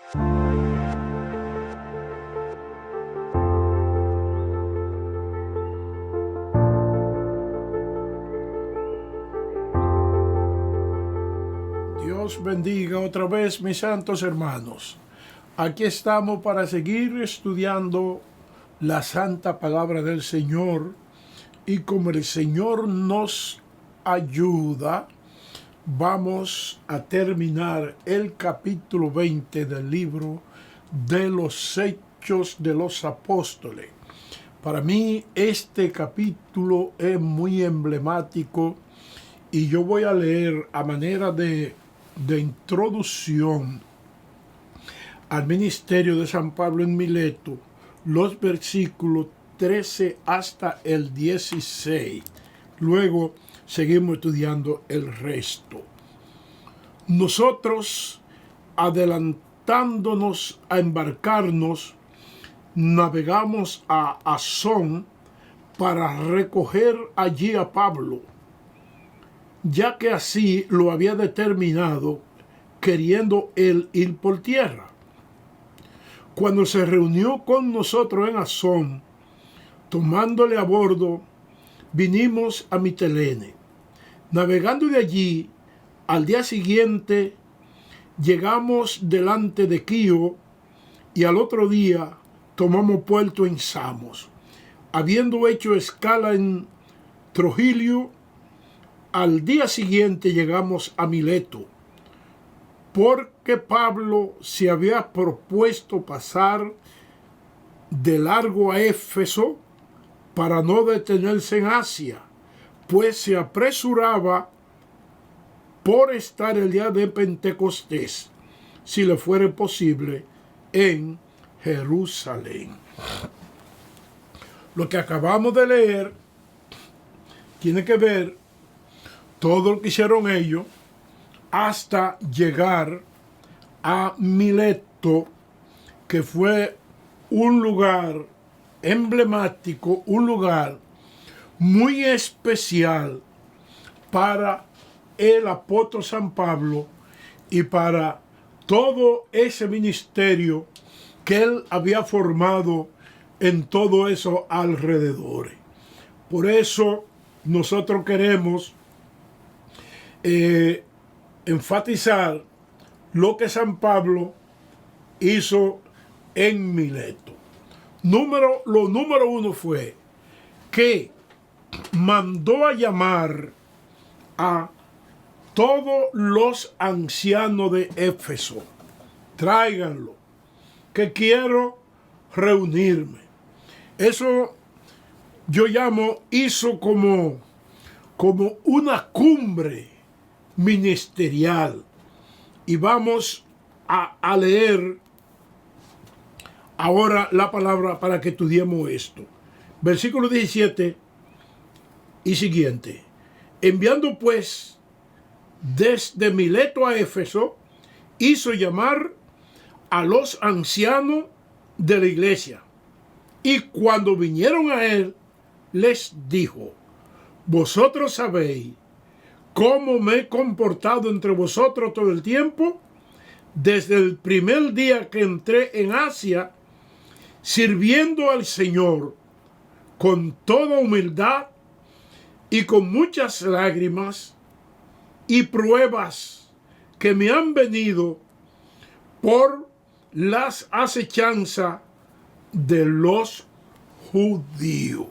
Dios bendiga otra vez, mis santos hermanos. Aquí estamos para seguir estudiando la santa palabra del Señor, y como el Señor nos ayuda, vamos a terminar el capítulo 20 del libro de los Hechos de los Apóstoles. Para mí este capítulo es muy emblemático y yo voy a leer a manera de introducción al ministerio de San Pablo en Mileto los versículos 13 hasta el 16. Luego seguimos estudiando el resto. Nosotros, adelantándonos a embarcarnos, navegamos a Asón para recoger allí a Pablo, ya que así lo había determinado, queriendo él ir por tierra. Cuando se reunió con nosotros en Asón, tomándole a bordo, vinimos a Mitilene. Navegando de allí, al día siguiente llegamos delante de Quío, y al otro día tomamos puerto en Samos. Habiendo hecho escala en Trogilio, al día siguiente llegamos a Mileto, porque Pablo se había propuesto pasar de largo a Éfeso para no detenerse en Asia, pues se apresuraba por estar el día de Pentecostés, si le fuere posible, en Jerusalén. Lo que acabamos de leer tiene que ver todo lo que hicieron ellos hasta llegar a Mileto, que fue un lugar emblemático, un lugar muy especial para el apóstol San Pablo y para todo ese ministerio que él había formado en todo eso alrededores. Por eso nosotros queremos enfatizar lo que San Pablo hizo en Mileto. Lo número uno fue que mandó a llamar a todos los ancianos de Éfeso. Tráiganlo, que quiero reunirme. Eso yo hizo como una cumbre ministerial. Y vamos a leer ahora la palabra para que estudiemos esto. Versículo 17 y siguiente. Enviando pues desde Mileto a Éfeso, hizo llamar a los ancianos de la iglesia. Y cuando vinieron a él, les dijo: vosotros sabéis cómo me he comportado entre vosotros todo el tiempo, desde el primer día que entré en Asia, sirviendo al Señor con toda humildad y con muchas lágrimas y pruebas que me han venido por las acechanzas de los judíos.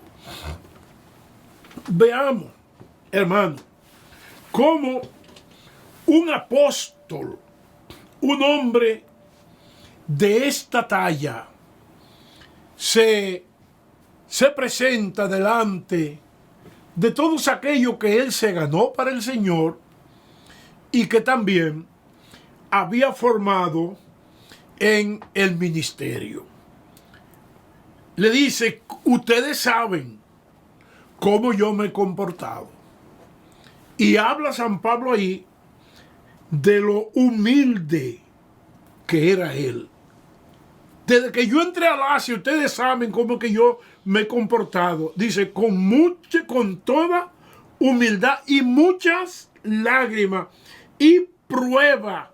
Veamos, hermano, cómo un apóstol, un hombre de esta talla, se presenta delante de todos aquellos que él se ganó para el Señor y que también había formado en el ministerio. Le dice: ustedes saben cómo yo me he comportado. Y habla San Pablo ahí de lo humilde que era él. Desde que yo entré al Asia, ustedes saben cómo que yo me he comportado. Dice, con toda humildad y muchas lágrimas y pruebas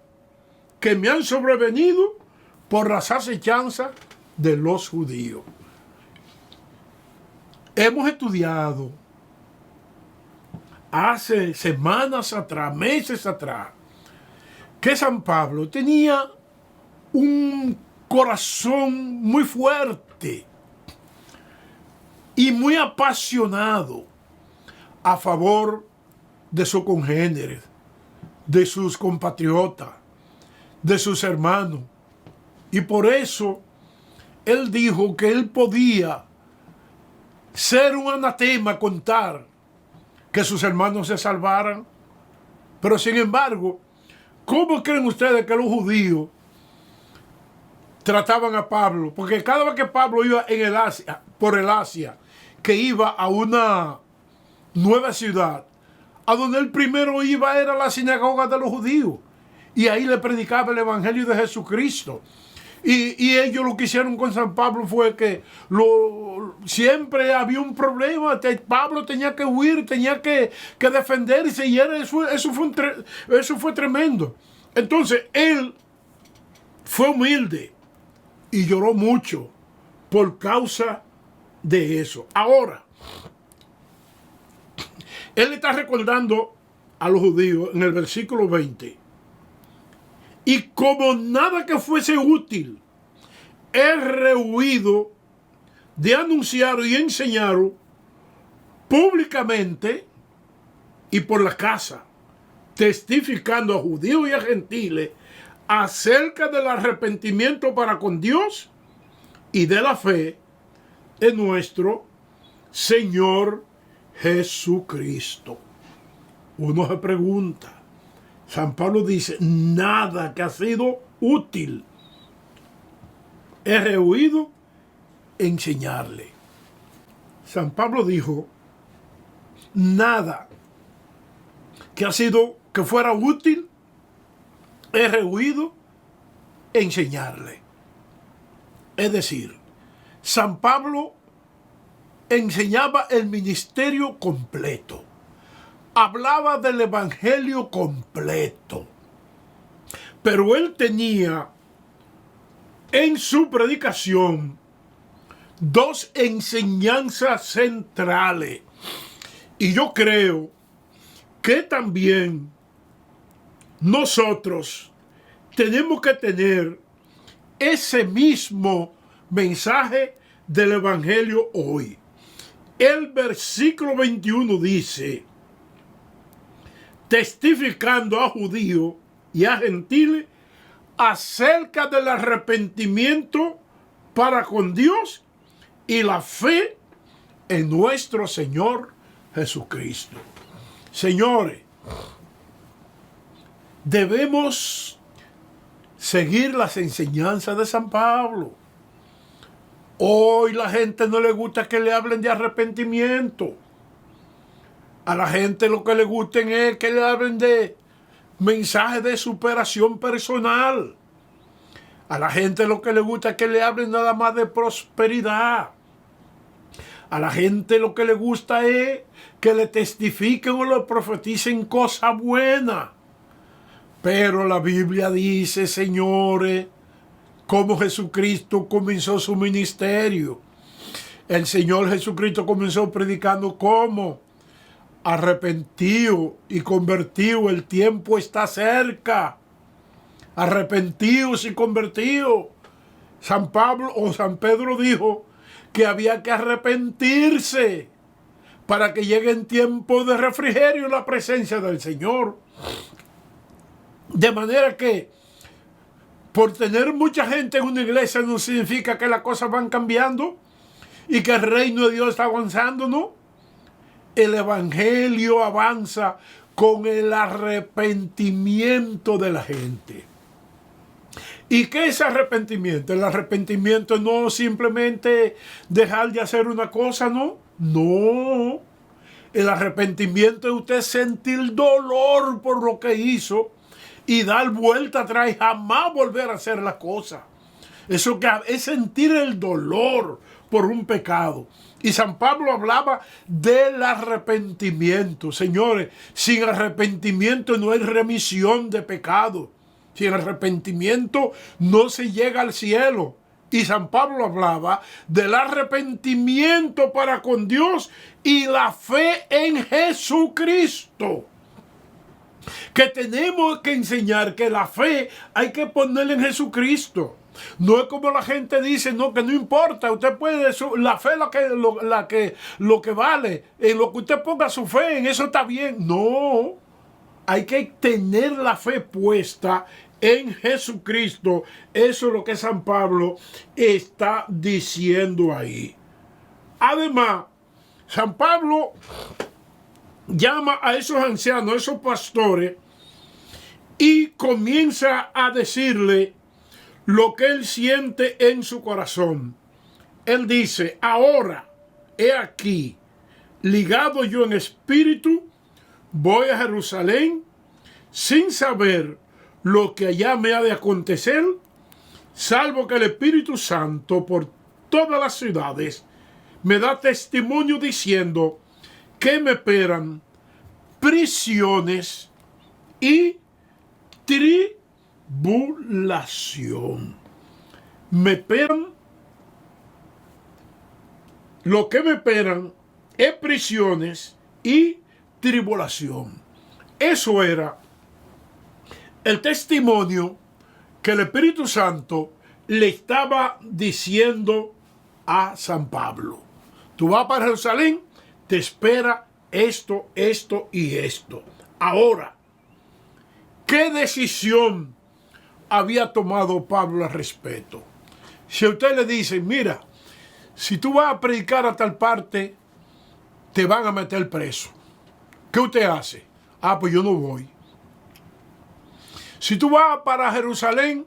que me han sobrevenido por las acechanzas de los judíos. Hemos estudiado hace semanas atrás, meses atrás, que San Pablo tenía un corazón muy fuerte y muy apasionado a favor de sus congéneres, de sus compatriotas, de sus hermanos. Y por eso él dijo que él podía ser un anatema contar que sus hermanos se salvaran. Pero sin embargo, ¿cómo creen ustedes que los judíos trataban a Pablo? Porque cada vez que Pablo iba por el Asia, que iba a una nueva ciudad, a donde él primero iba era la sinagoga de los judíos, y ahí le predicaba el evangelio de Jesucristo. Y ellos lo que hicieron con San Pablo fue que siempre había un problema. Pablo tenía que huir, tenía que defenderse, y eso fue tremendo. Entonces él fue humilde y lloró mucho por causa de eso. Ahora, él está recordando a los judíos en el versículo 20. Y como nada que fuese útil, he rehuido de anunciar y enseñar públicamente y por la casa, testificando a judíos y a gentiles acerca del arrepentimiento para con Dios y de la fe en nuestro Señor Jesucristo. Uno se pregunta, San Pablo dice, nada que ha sido útil he rehuido enseñarle. San Pablo dijo, nada que fuera útil he rehuido enseñarle. Es decir, San Pablo enseñaba el ministerio completo. Hablaba del evangelio completo. Pero él tenía en su predicación dos enseñanzas centrales. Y yo creo que también nosotros tenemos que tener ese mismo mensaje del evangelio hoy. El versículo 21 dice, testificando a judíos y a gentiles acerca del arrepentimiento para con Dios y la fe en nuestro Señor Jesucristo. Señores, debemos seguir las enseñanzas de San Pablo. Hoy la gente no le gusta que le hablen de arrepentimiento. A la gente lo que le gusta es que le hablen de mensajes de superación personal. A la gente lo que le gusta es que le hablen nada más de prosperidad. A la gente lo que le gusta es que le testifiquen o le profeticen cosas buenas. Pero la Biblia dice, señores, cómo Jesucristo comenzó su ministerio. El Señor Jesucristo comenzó predicando cómo arrepentido y convertido, el tiempo está cerca. Arrepentidos y convertidos. San Pablo o San Pedro dijo que había que arrepentirse para que llegue en tiempo de refrigerio la presencia del Señor. De manera que por tener mucha gente en una iglesia no significa que las cosas van cambiando y que el reino de Dios está avanzando, ¿no? El evangelio avanza con el arrepentimiento de la gente. ¿Y qué es arrepentimiento? El arrepentimiento no simplemente dejar de hacer una cosa, ¿no? No. El arrepentimiento es usted sentir dolor por lo que hizo y dar vuelta atrás y jamás volver a hacer la cosa. Eso que es sentir el dolor por un pecado. Y San Pablo hablaba del arrepentimiento. Señores, sin arrepentimiento no hay remisión de pecado. Sin arrepentimiento no se llega al cielo. Y San Pablo hablaba del arrepentimiento para con Dios y la fe en Jesucristo. Que tenemos que enseñar que la fe hay que ponerla en Jesucristo. No es como la gente dice, no, que no importa, usted puede, la fe lo que vale, en lo que usted ponga su fe, en eso está bien. No, hay que tener la fe puesta en Jesucristo. Eso es lo que San Pablo está diciendo ahí. Además, San Pablo llama a esos ancianos, a esos pastores, y comienza a decirle lo que él siente en su corazón. Él dice, ahora, he aquí, ligado yo en espíritu, voy a Jerusalén sin saber lo que allá me ha de acontecer, salvo que el Espíritu Santo por todas las ciudades me da testimonio diciendo que me esperan prisiones y tribulación. Me esperan, lo que me esperan es prisiones y tribulación. Eso era el testimonio que el Espíritu Santo le estaba diciendo a San Pablo. Tú vas para Jerusalén, te espera esto, esto y esto. Ahora, ¿qué decisión había tomado Pablo al respecto? Si a usted le dice, mira, si tú vas a predicar a tal parte, te van a meter preso. ¿Qué usted hace? Ah, pues yo no voy. Si tú vas para Jerusalén,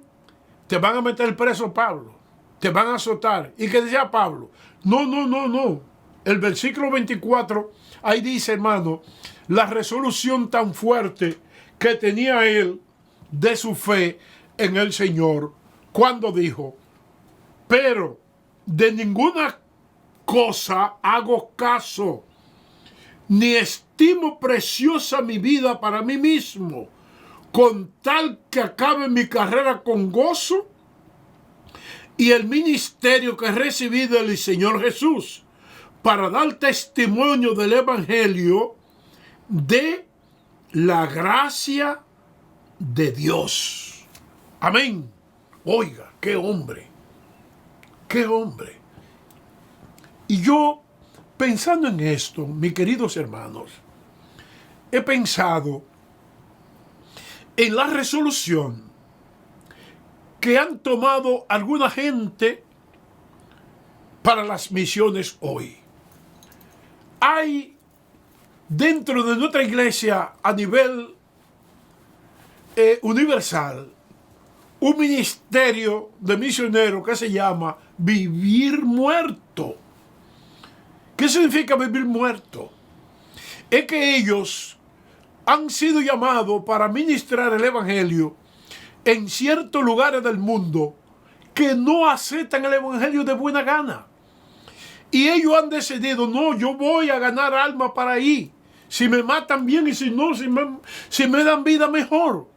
te van a meter preso, Pablo. Te van a azotar. ¿Y qué decía Pablo? No. El versículo 24, ahí dice, hermano, la resolución tan fuerte que tenía él de su fe en el Señor, cuando dijo, pero de ninguna cosa hago caso, ni estimo preciosa mi vida para mí mismo, con tal que acabe mi carrera con gozo y el ministerio que he recibido del Señor Jesús, para dar testimonio del Evangelio de la gracia de Dios. Amén. Oiga, qué hombre. Qué hombre. Y yo, pensando en esto, mis queridos hermanos, he pensado en la resolución que han tomado alguna gente para las misiones hoy. Hay dentro de nuestra iglesia a nivel universal un ministerio de misioneros que se llama Vivir Muerto. ¿Qué significa vivir muerto? Es que ellos han sido llamados para ministrar el Evangelio en ciertos lugares del mundo que no aceptan el Evangelio de buena gana. Y ellos han decidido, no, yo voy a ganar alma para ahí. Si me matan bien y si no, si me dan vida mejor.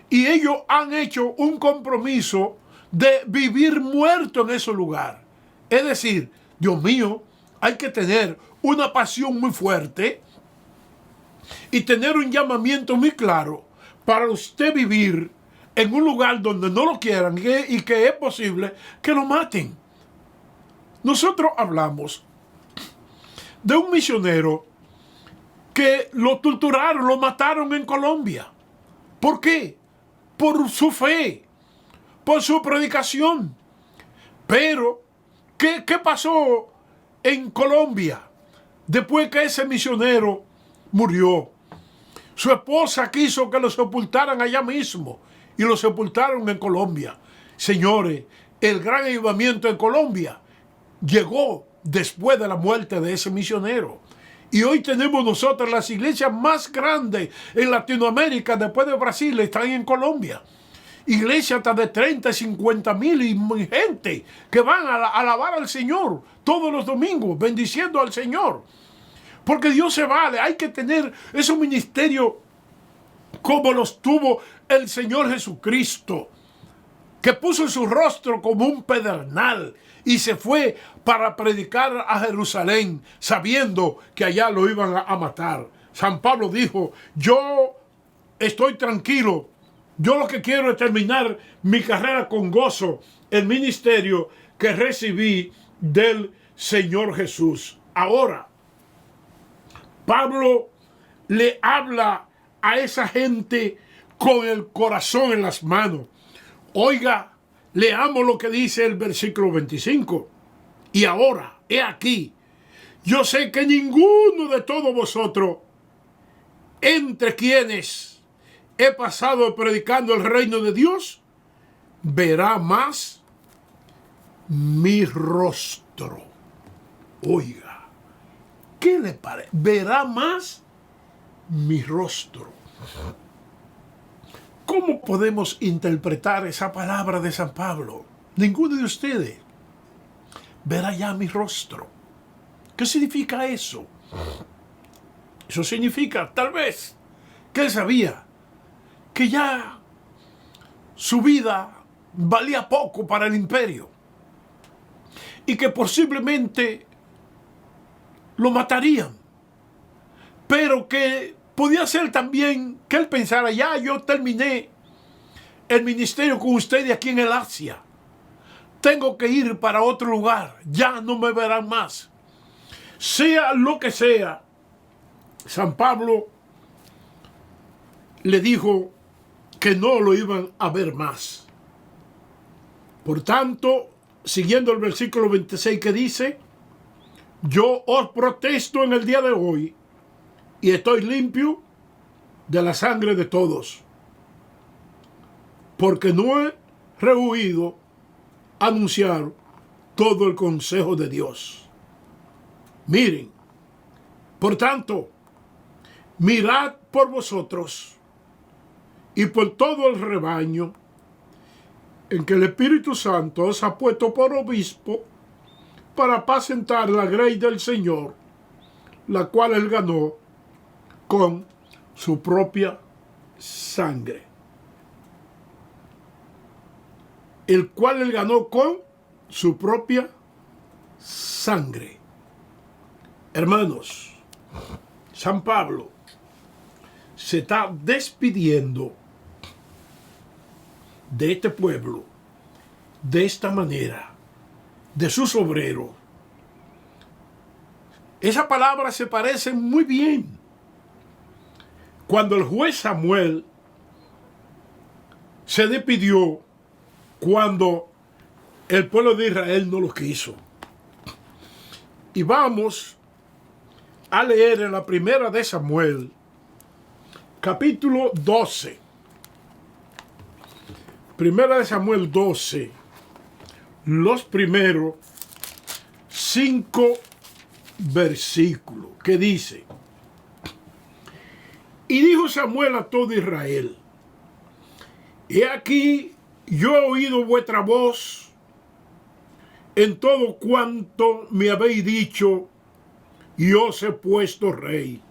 Y ellos han hecho un compromiso de vivir muerto en ese lugar. Es decir, Dios mío, hay que tener una pasión muy fuerte y tener un llamamiento muy claro para usted vivir en un lugar donde no lo quieran y que es posible que lo maten. Nosotros hablamos de un misionero que lo torturaron, lo mataron en Colombia. ¿Por qué? Por su fe, por su predicación. Pero, ¿qué pasó en Colombia después que ese misionero murió? Su esposa quiso que lo sepultaran allá mismo y lo sepultaron en Colombia. Señores, el gran avivamiento en Colombia llegó después de la muerte de ese misionero. Y hoy tenemos nosotros las iglesias más grandes en Latinoamérica, después de Brasil, están en Colombia. Iglesias hasta de 30, 50 mil y gente que van a alabar al Señor todos los domingos, bendiciendo al Señor. Porque Dios se vale, hay que tener esos ministerios como los tuvo el Señor Jesucristo, que puso su rostro como un pedernal y se fue para predicar a Jerusalén, sabiendo que allá lo iban a matar. San Pablo dijo: yo estoy tranquilo, yo lo que quiero es terminar mi carrera con gozo, el ministerio que recibí del Señor Jesús. Ahora, Pablo le habla a esa gente con el corazón en las manos. Oiga, leamos lo que dice el versículo 25. Y ahora, he aquí, yo sé que ninguno de todos vosotros, entre quienes he pasado predicando el reino de Dios, verá más mi rostro. Oiga, ¿qué le parece? Verá más mi rostro. ¿Cómo podemos interpretar esa palabra de San Pablo? Ninguno de ustedes verá ya mi rostro. ¿Qué significa eso? Eso significa, tal vez, que él sabía que ya su vida valía poco para el imperio y que posiblemente lo matarían, pero que podía ser también que él pensara: ya yo terminé el ministerio con ustedes aquí en el Asia, tengo que ir para otro lugar, ya no me verán más. Sea lo que sea, San Pablo le dijo que no lo iban a ver más. Por tanto, siguiendo el versículo 26 que dice: yo os protesto en el día de hoy y estoy limpio de la sangre de todos, porque no he rehuido anunciar todo el consejo de Dios. Miren, por tanto, mirad por vosotros y por todo el rebaño en que el Espíritu Santo os ha puesto por obispo para apacentar la grey del Señor, la cual él ganó con su propia sangre. El cual él ganó con su propia sangre. Hermanos, San Pablo se está despidiendo de este pueblo de esta manera, de sus obreros. Esa palabra se parece muy bien cuando el juez Samuel se despidió cuando el pueblo de Israel no lo quiso. Y vamos a leer en la primera de Samuel, capítulo 12. Primera de Samuel 12, los primeros 5 versículos, que dice: y dijo Samuel a todo Israel: he aquí, yo he oído vuestra voz en todo cuanto me habéis dicho, y os he puesto rey.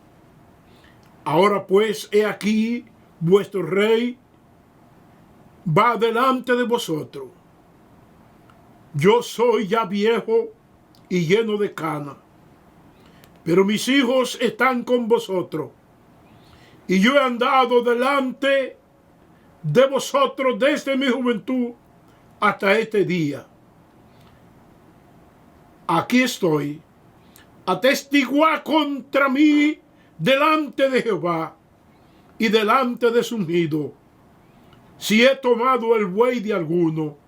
Ahora pues, he aquí, vuestro rey va delante de vosotros. Yo soy ya viejo y lleno de cana, pero mis hijos están con vosotros, y yo he andado delante de vosotros desde mi juventud hasta este día. Aquí estoy, atestiguad contra mí delante de Jehová y delante de su ungido, si he tomado el buey de alguno,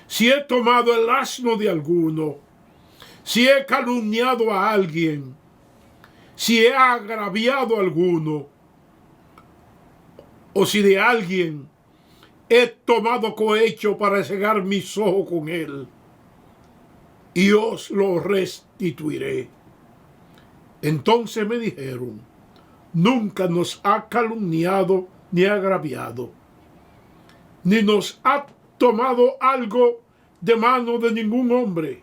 si he tomado el asno de alguno, si he calumniado a alguien, si he agraviado a alguno, o si de alguien he tomado cohecho para cegar mis ojos con él, y os lo restituiré. Entonces me dijeron: nunca nos ha calumniado ni agraviado, ni nos ha tomado algo de mano de ningún hombre.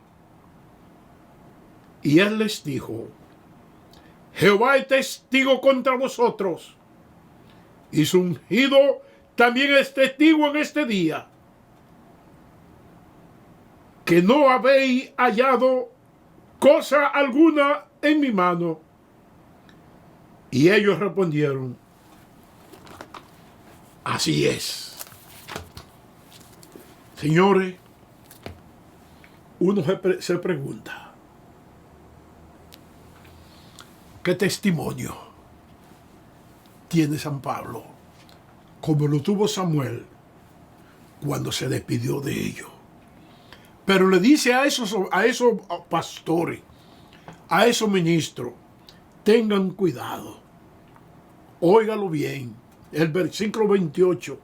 Y él les dijo: Jehová es testigo contra vosotros, Y su ungido también es testigo en este día, que no habéis hallado cosa alguna en mi mano. Y ellos respondieron, así es. Señores, uno se pregunta, ¿qué testimonio tiene San Pablo como lo tuvo Samuel cuando se despidió de ellos? Pero le dice a esos pastores, a esos ministros, tengan cuidado. Óigalo bien. El versículo 28.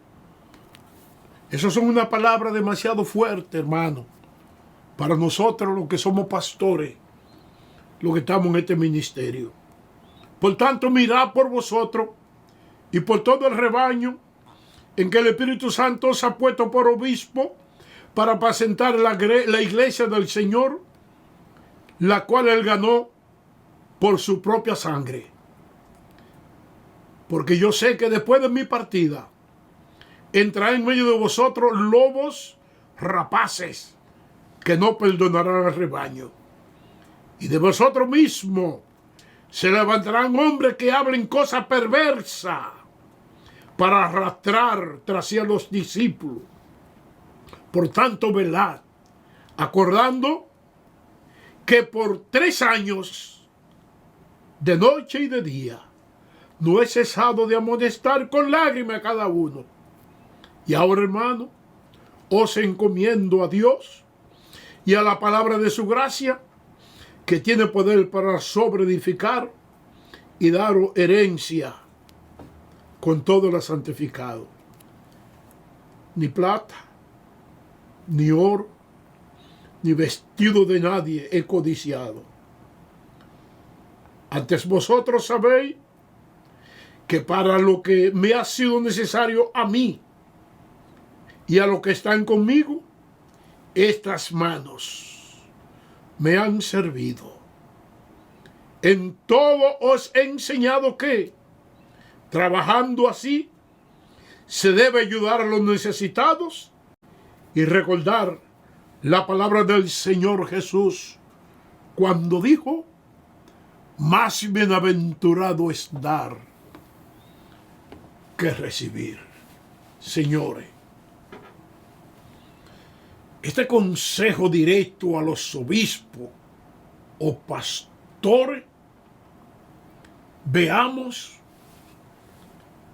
Esas son una palabra demasiado fuerte, hermano, para nosotros los que somos pastores, los que estamos en este ministerio. Por tanto, mirad por vosotros y por todo el rebaño en que el Espíritu Santo os ha puesto por obispo para apacentar la iglesia del Señor, la cual él ganó por su propia sangre. Porque yo sé que después de mi partida entrará en medio de vosotros lobos rapaces que no perdonarán al rebaño. Y de vosotros mismos se levantarán hombres que hablen cosas perversas para arrastrar tras sí a los discípulos. Por tanto, velad, acordando que por 3 años, de noche y de día, no he cesado de amonestar con lágrimas a cada uno. Y ahora, hermano, os encomiendo a Dios y a la palabra de su gracia, que tiene poder para sobreedificar y daros herencia con todo lo santificado. Ni plata, ni oro, ni vestido de nadie he codiciado. Antes vosotros sabéis que para lo que me ha sido necesario a mí y a los que están conmigo, estas manos me han servido. En todo os he enseñado que, trabajando así, se debe ayudar a los necesitados y recordar la palabra del Señor Jesús cuando dijo, más bienaventurado es dar que recibir. Señores, este consejo directo a los obispos o pastores, veamos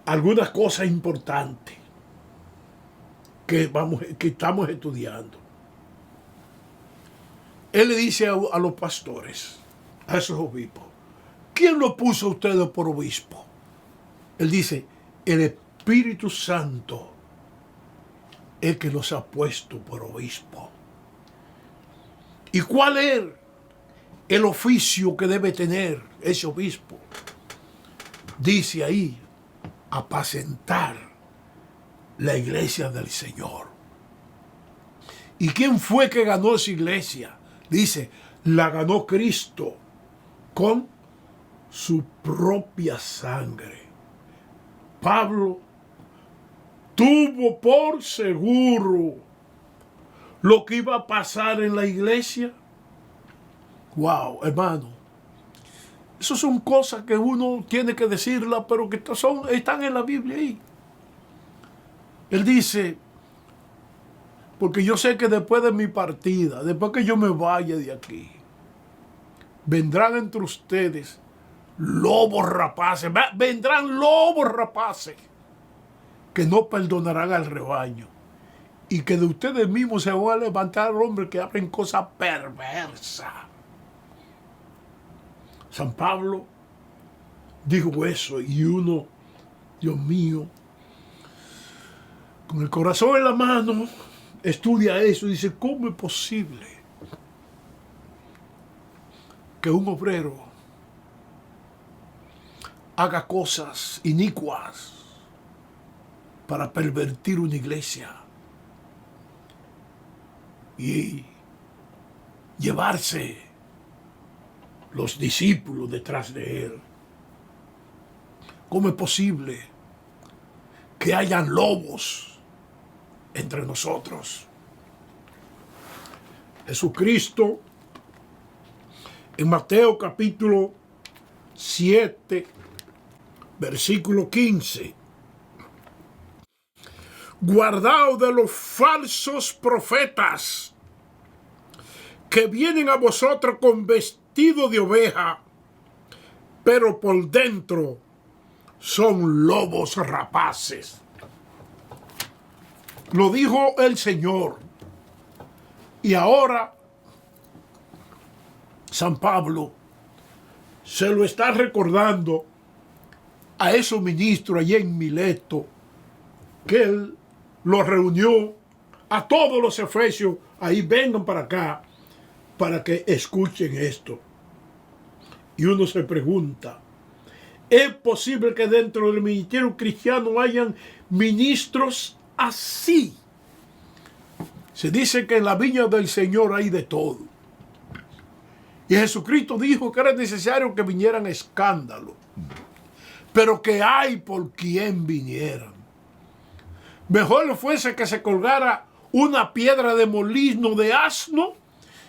algunas cosas importantes que estamos estudiando. Él le dice a los pastores, a esos obispos, ¿quién lo puso a ustedes por obispo? Él dice, el Espíritu Santo es que los ha puesto por obispo. ¿Y cuál es el oficio que debe tener ese obispo? Dice ahí, apacentar la iglesia del Señor. ¿Y quién fue que ganó esa iglesia? Dice, la ganó Cristo con su propia sangre. Pablo tuvo por seguro lo que iba a pasar en la iglesia. Wow, hermano. Esas son cosas que uno tiene que decirlas, pero que están en la Biblia ahí. Él dice, porque yo sé que después de mi partida, después que yo me vaya de aquí, vendrán entre ustedes lobos rapaces, vendrán lobos rapaces que no perdonarán al rebaño, y que de ustedes mismos se van a levantar hombres que hablen cosas perversas. San Pablo dijo eso, y uno, Dios mío, con el corazón en la mano, estudia eso y dice, ¿cómo es posible que un obrero haga cosas inicuas para pervertir una iglesia y llevarse los discípulos detrás de él? ¿Cómo es posible que hayan lobos entre nosotros. Jesucristo, en Mateo capítulo 7, versículo 15. Guardaos de los falsos profetas que vienen a vosotros con vestido de oveja, pero por dentro son lobos rapaces. Lo dijo el Señor. Y ahora San Pablo se lo está recordando a esos ministros allá en Mileto, que él los reunió a todos los efesios. Ahí vengan para acá para que escuchen esto. Y uno se pregunta, ¿es posible que dentro del ministerio cristiano hayan ministros así? Se dice que en la viña del Señor hay de todo. Y Jesucristo dijo que era necesario que vinieran escándalos, pero que hay por quien vinieran. Mejor le fuese que se colgara una piedra de molino de asno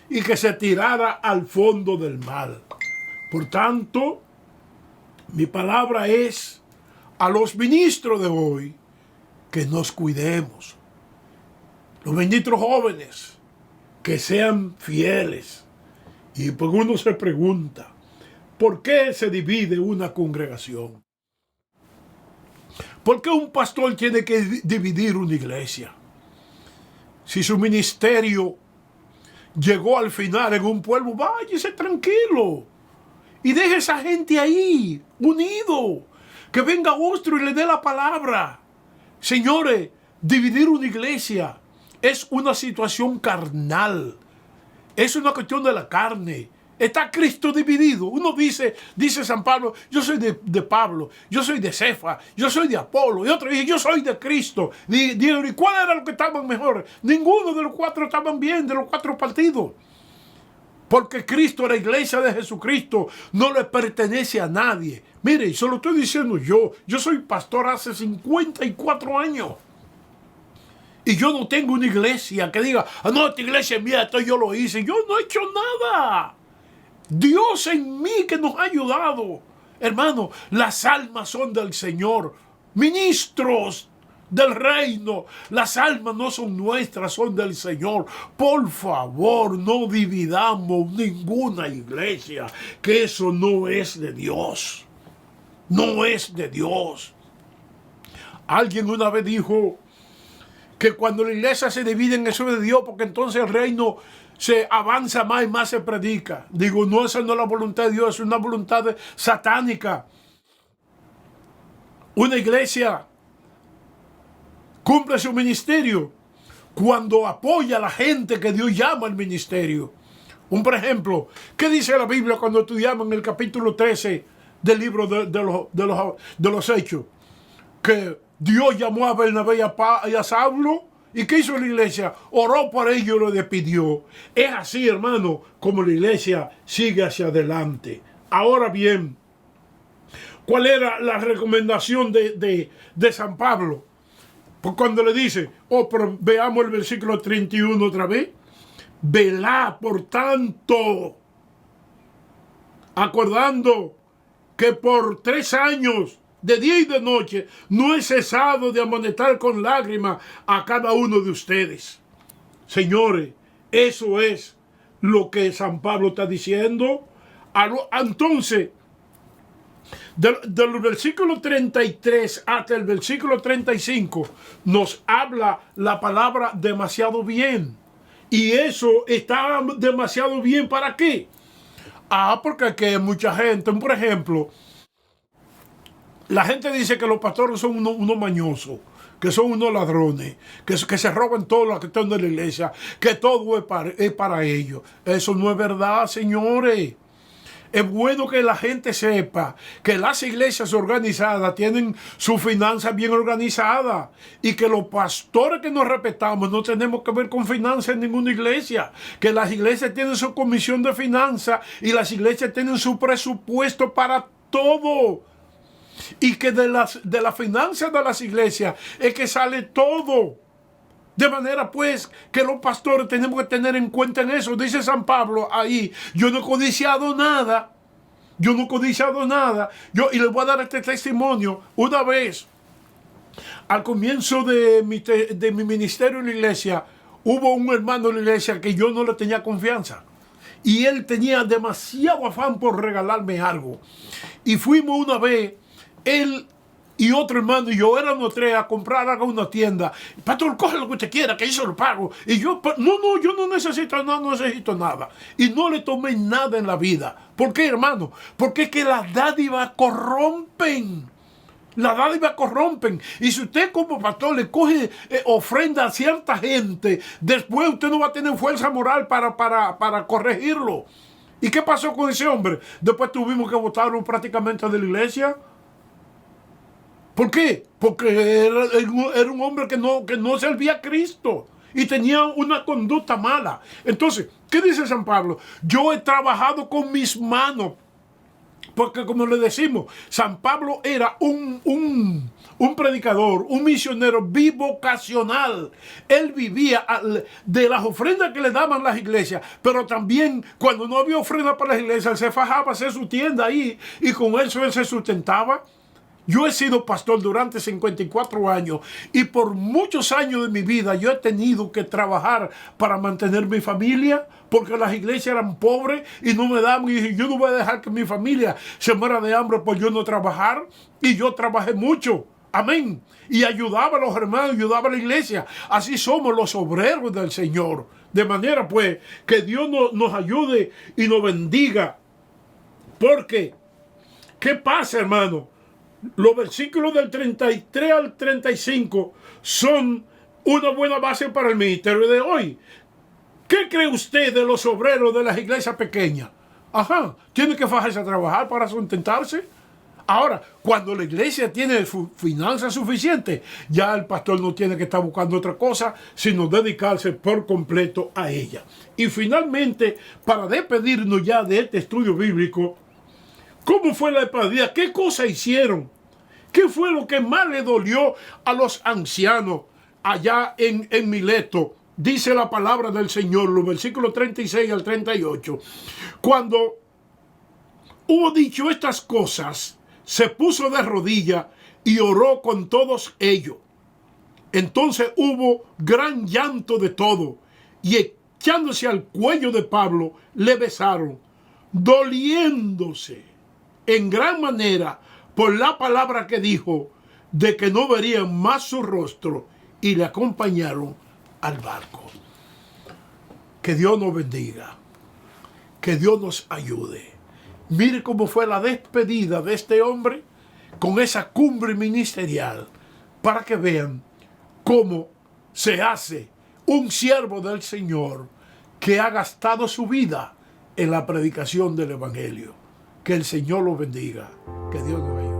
y que se tirara al fondo del mar. Por tanto, mi palabra es a los ministros de hoy que nos cuidemos. Los ministros jóvenes que sean fieles. Y pues uno se pregunta, ¿por qué se divide una congregación? ¿Por qué un pastor tiene que dividir una iglesia? Si su ministerio llegó al final en un pueblo, váyase tranquilo y deje a esa gente ahí, unido. Que venga otro y le dé la palabra. Señores, dividir una iglesia es una situación carnal. Es una cuestión de la carne. Está Cristo dividido. Uno dice San Pablo, yo soy de Pablo, yo soy de Cefa, yo soy de Apolo. Y otro dice, yo soy de Cristo. ¿Y cuál era lo que estaban mejor? Ninguno de los cuatro estaban bien, de los cuatro partidos. Porque Cristo, la iglesia de Jesucristo, no le pertenece a nadie. Mire, y se lo estoy diciendo yo. Yo soy pastor hace 54 años. Y yo no tengo una iglesia que diga, no, esta iglesia es mía, esto yo lo hice. Yo no he hecho nada. Dios en mí que nos ha ayudado. Hermano, las almas son del Señor. Ministros del reino. Las almas no son nuestras, son del Señor. Por favor, no dividamos ninguna iglesia, que eso no es de Dios. No es de Dios. Alguien una vez dijo que cuando la iglesia se divide en eso de Dios, porque entonces el reino se avanza más y más se predica. Digo, no, esa no es la voluntad de Dios, es una voluntad satánica. Una iglesia cumple su ministerio cuando apoya a la gente que Dios llama al ministerio. Por ejemplo, ¿qué dice la Biblia cuando estudiamos en el capítulo 13 del libro de los Hechos? Que Dios llamó a Bernabé y a Saulo. ¿Y qué hizo la iglesia? Oró por ellos y lo despidió. Es así, hermano, como la iglesia sigue hacia adelante. Ahora bien, ¿cuál era la recomendación de San Pablo? Pues cuando le dice, pero veamos el versículo 31 otra vez. Velad, por tanto, acordando que por 3 años, de día y de noche, no he cesado de amonestar con lágrimas a cada uno de ustedes. Señores, eso es lo que San Pablo está diciendo. Entonces, del versículo 33 hasta el versículo 35, nos habla la palabra demasiado bien. Y eso está demasiado bien, ¿para qué? Porque aquí hay mucha gente, por ejemplo, la gente dice que los pastores son unos mañosos, que son unos ladrones, que se roban todo lo que están en la iglesia, que todo es para ellos. Eso no es verdad, señores. Es bueno que la gente sepa que las iglesias organizadas tienen su finanzas bien organizadas y que los pastores que nos respetamos no tenemos que ver con finanzas en ninguna iglesia. Que las iglesias tienen su comisión de finanzas y las iglesias tienen su presupuesto para todo. Y que de las finanzas de las iglesias es que sale todo. De manera pues que los pastores tenemos que tener en cuenta en eso. Dice San Pablo ahí, yo no he codiciado nada. Yo no he codiciado nada. Y les voy a dar este testimonio. Una vez, al comienzo de mi ministerio en la iglesia, hubo un hermano en la iglesia que yo no le tenía confianza. Y él tenía demasiado afán por regalarme algo. Y fuimos una vez, él y otro hermano y yo éramos tres a comprar algo en una tienda. Pastor, coge lo que usted quiera, que yo se lo pago. Y yo, yo no necesito nada. Y no le tomé nada en la vida. ¿Por qué, hermano? Porque es que las dádivas corrompen. Las dádivas corrompen. Y si usted como pastor le coge ofrenda a cierta gente, después usted no va a tener fuerza moral para corregirlo. ¿Y qué pasó con ese hombre? Después tuvimos que botarlo prácticamente de la iglesia. ¿Por qué? Porque era un hombre que no servía a Cristo y tenía una conducta mala. Entonces, ¿qué dice San Pablo? Yo he trabajado con mis manos. Porque como le decimos, San Pablo era un predicador, un misionero bivocacional. Él vivía de las ofrendas que le daban las iglesias, pero también cuando no había ofrenda para las iglesias, él se fajaba a hacer su tienda ahí y con eso él se sustentaba. Yo he sido pastor durante 54 años y por muchos años de mi vida yo he tenido que trabajar para mantener mi familia porque las iglesias eran pobres y no me daban. Y dije, yo no voy a dejar que mi familia se muera de hambre por yo no trabajar. Y yo trabajé mucho. Amén. Y ayudaba a los hermanos, ayudaba a la iglesia. Así somos los obreros del Señor. De manera pues que Dios nos ayude y nos bendiga. Porque, ¿qué pasa, hermano? Los versículos del 33 al 35 son una buena base para el ministerio de hoy. ¿Qué cree usted de los obreros de las iglesias pequeñas? Ajá, tiene que fajarse a trabajar para sustentarse. Ahora, cuando la iglesia tiene finanzas suficientes, ya el pastor no tiene que estar buscando otra cosa, sino dedicarse por completo a ella. Y finalmente, para despedirnos ya de este estudio bíblico, ¿cómo fue la despedida? ¿Qué cosa hicieron? ¿Qué fue lo que más le dolió a los ancianos allá en Mileto? Dice la palabra del Señor, los versículos 36 al 38. Cuando hubo dicho estas cosas, se puso de rodillas y oró con todos ellos. Entonces hubo gran llanto de todo, y echándose al cuello de Pablo, le besaron, doliéndose en gran manera por la palabra que dijo, de que no verían más su rostro, y le acompañaron al barco. Que Dios nos bendiga, que Dios nos ayude. Mire cómo fue la despedida de este hombre con esa cumbre ministerial, para que vean cómo se hace un siervo del Señor que ha gastado su vida en la predicación del Evangelio. Que el Señor lo bendiga, que Dios nos bendiga.